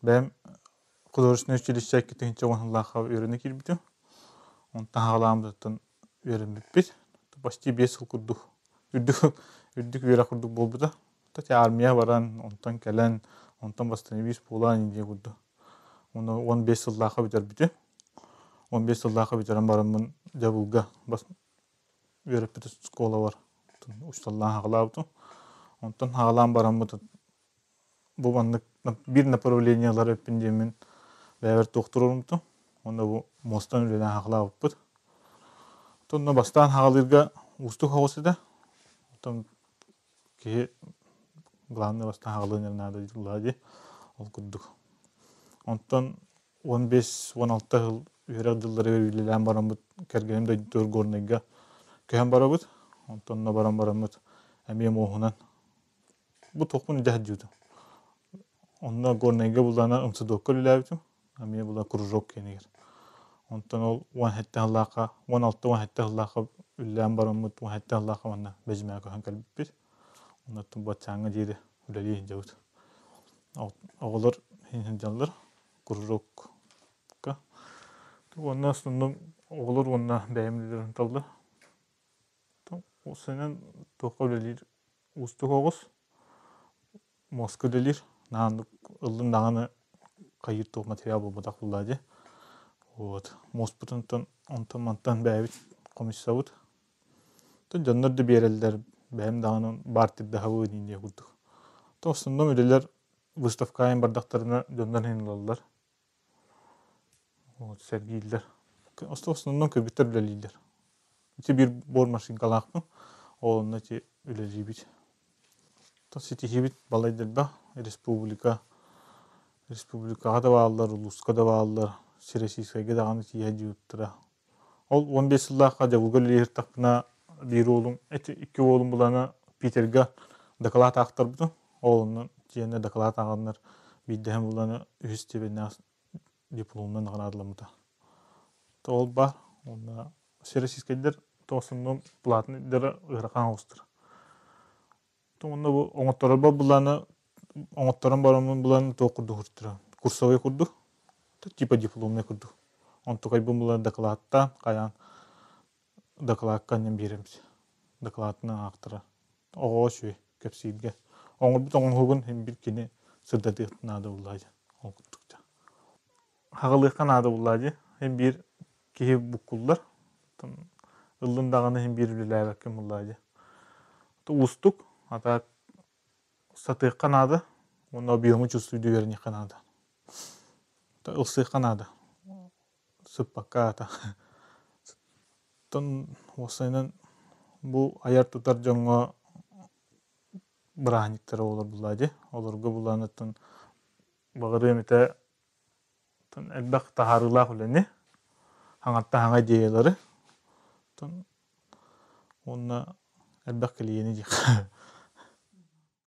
Бәм художественное училище кетенче онлаха үйренек ирбитим. Он тағаламдытын үйренбеппит. Почти 5 жыл курдук. Үрдүк үйрә курдук болбута. Та армия баран, онтан келен, онтан бастан болан инде курду. Оны 15 жыллаха битер бите. 15 жыллаха битерен барамын жабылга бас үйрәппит школа бар. Ушталлан хагалабытым. Онтан хагалам барамын. Бу баннык бир направлениялар өппинде мен бәбер доктурумтум. Онда бу мостан үлелен хагалабыппыт. Тонна бастан хагалырга устук хогосыда. Тон ки главный бастан хагалынер надо диллади ол курдук. Онтан 15-16 жыл үйрәк жылдары үлелен барамыт кергенем да төргорнайга көһән барабыт. Онтан на барамыт әмием оһунан. Бу токмун жаһжуду. Онна горнайга булана ымсыдокка үлеләбитим. Әмие була кружок кенегер. Онтан ол 16 жыллака үлелен барамыт 17 жыллака манна бежмә көһән калбит. Онтан батчаңга җире үлелен жабыт. Оголор хин жаллар кружокка. Онна сундум оголор онна бәйемлелерин талды. О сенен токка үлелер устук огус. Москва делир. Нандык ылдын даганы кайыттык материал болбатак буллади. Вот. Моспутунтан онтан мантан бәйбит комиссабыт. Тон жоннорду берелдер бәйим даганы бартырда хабы динде курдук. То сундум үлелер выставкайын бардактарына жоннорын алалар. Вот сергийлер. Остосунун көбүттөр билелилер. Ити бир бор машинкалакпын. Олунна ти үлелибит. То ситихибит балайдырда республикага да баалар, улуска да баалар, Всероссийскайга даганы тие жууттура. Ол 15 жыллака жабылга лертакпына бир оолум, iki оолум буланы Питерге доклад актарбытым. Олунун тиене доклад аганнар биддем буланы үз степеннен дипломнан гана То ол бар, онда Всероссийскайлар тосунун платный дара ыракан остур. Онда бу оңотторор буланы оңотторон барамын буланы токурду куртура. Курсовой курду. Типа дипломный курду. Он тукай буланы докладта каян докладка нем беремиз. Докладны актыра. Ого шүй кепсиге. Оңорбут оңгогун hem bir kene сырдады надо булады. Окуттукта. Хагалыкка надо булады. Hem bir кеhe букуллар. Ылдын даганы hem bir үлеләбәккем булады. То устук ата сатык канады. Он объемы чувствует верни канады. То илсы канады. Сыппака ата. Тон осайнан бу аяр тутар жоңго браниктер олар булады. Оларга буланатын багыры мете тон элбак тахарыла хүләне. Хаңатта хаңа деялары. Тон онна элбак келиени ди.